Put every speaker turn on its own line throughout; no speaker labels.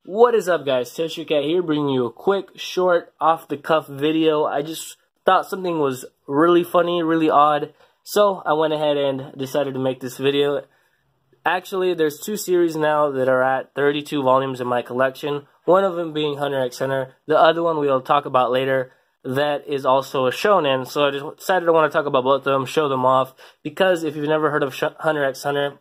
What is up, guys? Cat here, bringing you a quick, short, off-the-cuff video. I just thought something was really funny, really odd, so I went ahead and decided to make this video. Actually, there's two series now that are at 32 volumes in my collection, one of them being Hunter x Hunter, the other one we'll talk about later, that is also a shonen, so I just decided I want to talk about both of them, show them off, because if you've never heard of Hunter x Hunter,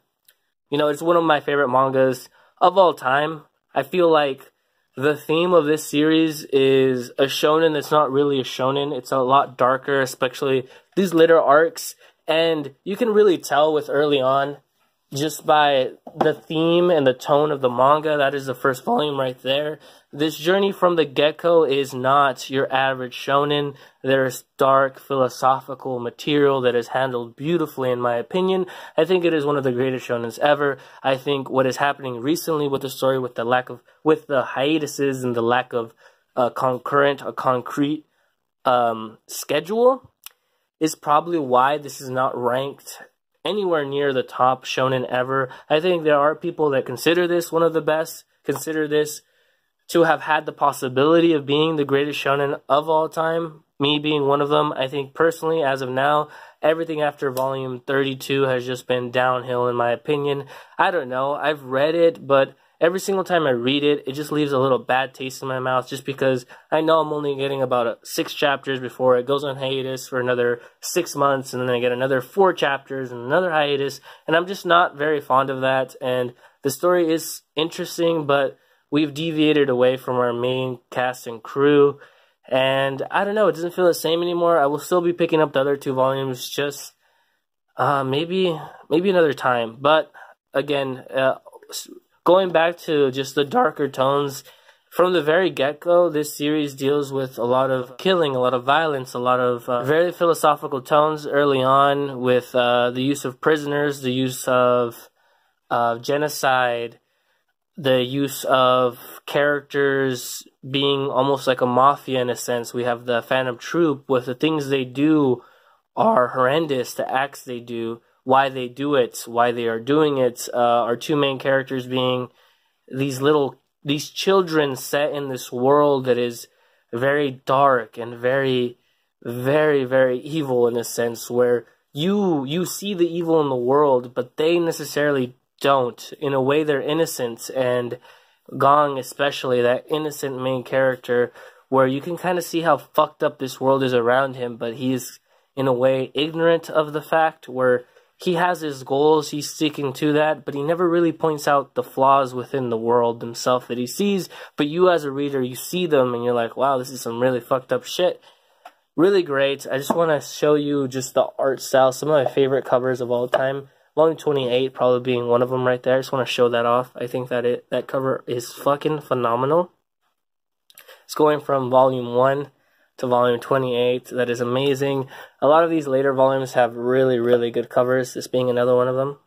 you know, it's one of my favorite mangas of all time. I feel like the theme of this series is a shonen that's not really a shonen. It's a lot darker, especially these later arcs. And you can really tell with early on, just by the theme and the tone of the manga. That is the first volume right there. This journey from the get-go is not your average shonen. There's dark, philosophical material that is handled beautifully, in my opinion. I think it is one of the greatest shonens ever. I think what is happening recently with the story, with the hiatuses and the lack of concrete schedule, is probably why this is not ranked anywhere near the top shonen ever. I think there are people that consider this one of the best, consider this to have had the possibility of being the greatest shonen of all time, me being one of them. I think personally, as of now, everything after volume 32 has just been downhill in my opinion. I don't know, I've read it, but every single time I read it, it just leaves a little bad taste in my mouth, just because I know I'm only getting about 6 chapters before it goes on hiatus for another 6 months, and then I get another 4 chapters and another hiatus, and I'm just not very fond of that. And the story is interesting, but we've deviated away from our main cast and crew, and I don't know, it doesn't feel the same anymore. I will still be picking up the other 2 volumes, just maybe another time. But again, going back to just the darker tones, from the very get-go, this series deals with a lot of killing, a lot of violence, a lot of very philosophical tones early on, with the use of prisoners, the use of genocide, the use of characters being almost like a mafia in a sense. We have the Phantom Troop, with the things they do are horrendous, the acts they do, why they do it, why they are doing it. Our 2 main characters being these children set in this world that is very dark and very, very, very evil in a sense, where you see the evil in the world, but they necessarily don't. In a way, they're innocent, and Gong especially, that innocent main character, where you can kind of see how fucked up this world is around him, but he's in a way ignorant of the fact, where he has his goals, he's sticking to that, but he never really points out the flaws within the world himself that he sees. But you as a reader, you see them, and you're like, wow, this is some really fucked up shit. Really great. I just want to show you just the art style, some of my favorite covers of all time. Volume 28 probably being one of them right there. I just want to show that off. I think that that cover is fucking phenomenal. It's going from volume 1 to volume 28. That is amazing. A lot of these later volumes have really, really good covers, this being another one of them.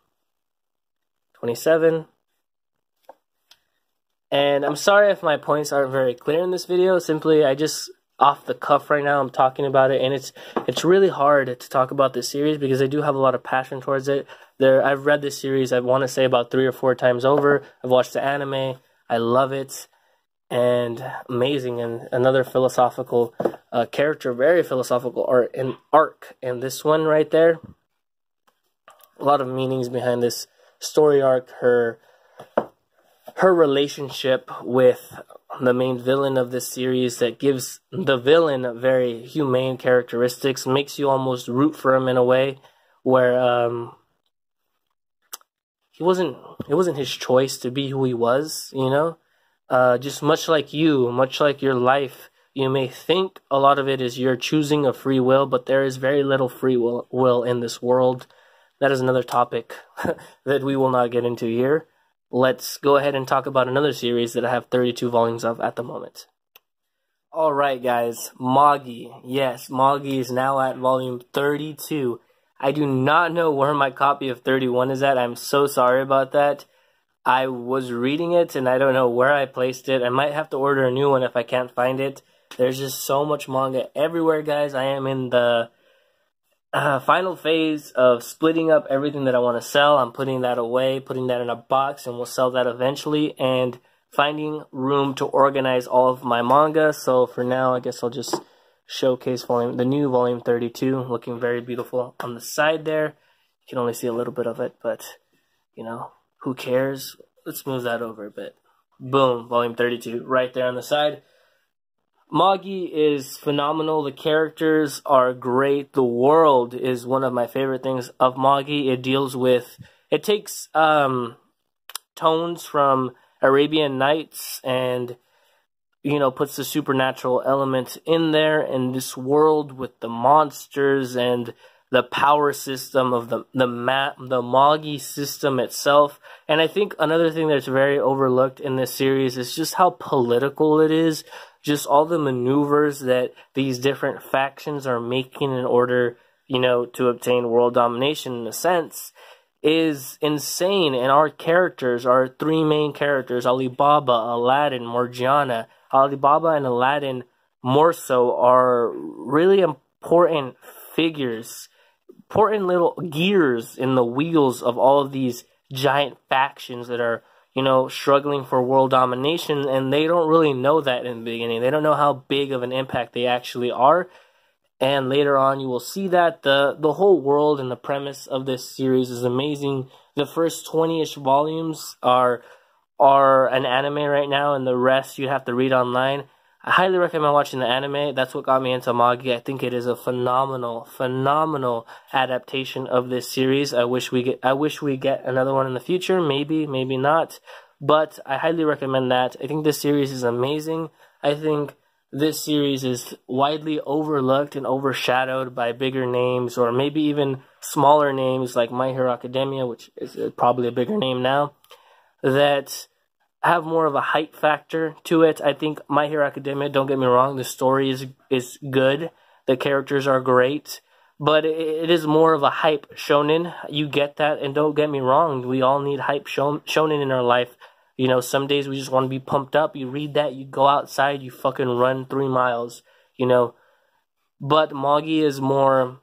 27. And I'm sorry if my points aren't very clear in this video. Simply, I just, off the cuff right now, I'm talking about it, and it's really hard to talk about this series because I do have a lot of passion towards it. I've read this series, I want to say, about 3 or 4 times over. I've watched the anime. I love it. And amazing, and another philosophical character, very philosophical arc, and this one right there, a lot of meanings behind this story arc. Her relationship with the main villain of this series, that gives the villain very humane characteristics, makes you almost root for him in a way, where it wasn't his choice to be who he was, you know. Just much like you, much like your life, you may think a lot of it is your choosing of free will, but there is very little free will in this world. That is another topic that we will not get into here. Let's go ahead and talk about another series that I have 32 volumes of at the moment. Alright guys, Magi. Yes, Magi is now at volume 32. I do not know where my copy of 31 is at. I'm so sorry about that. I was reading it, and I don't know where I placed it. I might have to order a new one if I can't find it. There's just so much manga everywhere, guys. I am in the final phase of splitting up everything that I want to sell. I'm putting that away, putting that in a box, and we'll sell that eventually. And finding room to organize all of my manga. So for now, I guess I'll just showcase the new volume 32, looking very beautiful on the side there. You can only see a little bit of it, but, you know, who cares? Let's move that over a bit. Boom, volume 32, right there on the side. Magi is phenomenal. The characters are great. The world is one of my favorite things of Magi. It takes tones from Arabian Nights and, you know, puts the supernatural element in there, in this world with the monsters and the power system of the Magi system itself. And I think another thing that's very overlooked in this series is just how political it is. Just all the maneuvers that these different factions are making in order, you know, to obtain world domination, in a sense, is insane. And our characters, our three main characters, Alibaba, Aladdin, Morgiana, Alibaba and Aladdin more so, are really important figures, important little gears in the wheels of all of these giant factions that are, you know, struggling for world domination, and they don't really know that in the beginning. They don't know how big of an impact they actually are, and later on you will see that the whole world and the premise of this series is amazing. The first 20-ish volumes are an anime right now, and the rest you have to read online. I highly recommend watching the anime. That's what got me into Magi. I think it is a phenomenal adaptation of this series. I wish we get another one in the future. Maybe not. But I highly recommend that. I think this series is amazing. I think this series is widely overlooked and overshadowed by bigger names, or maybe even smaller names like My Hero Academia, which is probably a bigger name now, that have more of a hype factor to it. I think My Hero Academia, don't get me wrong, the story is good, the characters are great, but it is more of a hype shonen. You get that, and don't get me wrong, we all need hype shonen in our life. You know, some days we just want to be pumped up. You read that, you go outside, you fucking run 3 miles, you know. But Magi is more,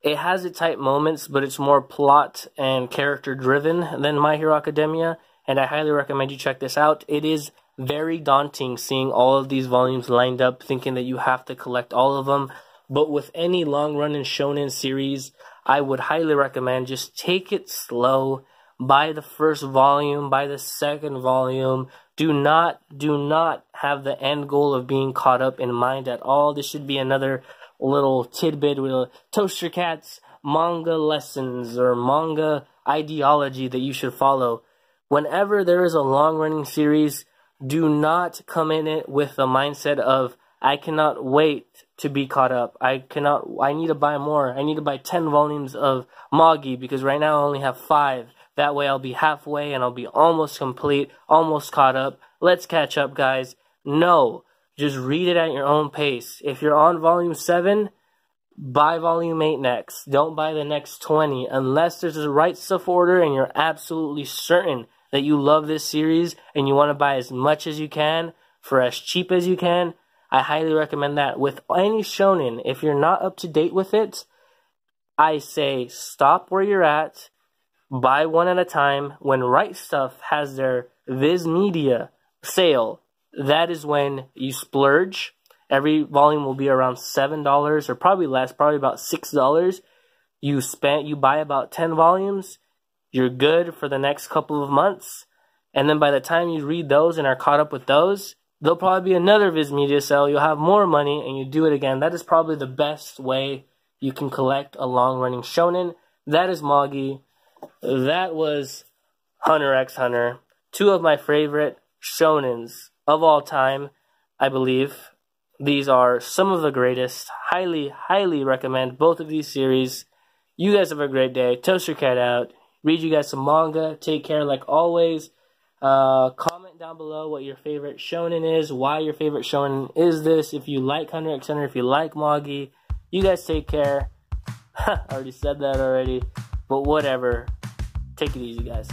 it has its hype moments, but it's more plot and character driven than My Hero Academia. And I highly recommend you check this out. It is very daunting seeing all of these volumes lined up, thinking that you have to collect all of them. But with any long-running shonen series, I would highly recommend just take it slow. Buy the first volume, buy the second volume. Do not have the end goal of being caught up in mind at all. This should be another little tidbit with Toaster Cat's manga lessons or manga ideology that you should follow. Whenever there is a long-running series, do not come in it with the mindset of, I cannot wait to be caught up. I need to buy more. I need to buy 10 volumes of Magi because right now I only have 5. That way I'll be halfway and I'll be almost complete, almost caught up. Let's catch up, guys. No, just read it at your own pace. If you're on volume 7, buy volume 8 next. Don't buy the next 20 unless there's a right stuff order and you're absolutely certain that you love this series and you want to buy as much as you can for as cheap as you can. I highly recommend that. With any shonen, if you're not up to date with it, I say stop where you're at, buy one at a time. When Right Stuff has their Viz Media sale, that is when you splurge. Every volume will be around $7 or probably less, probably about $6. You buy about 10 volumes. You're good for the next couple of months. And then by the time you read those and are caught up with those, there'll probably be another Viz Media sale. You'll have more money and you do it again. That is probably the best way you can collect a long-running shonen. That is Magi. That was Hunter x Hunter. 2 of my favorite shonens of all time, I believe. These are some of the greatest. Highly recommend both of these series. You guys have a great day. Toaster Cat out. Read you guys some manga. Take care like always. Comment down below what your favorite shonen is. Why your favorite shonen is this. If you like Hunter x Hunter. If you like Magi. You guys take care. I already said that already. But whatever. Take it easy, guys.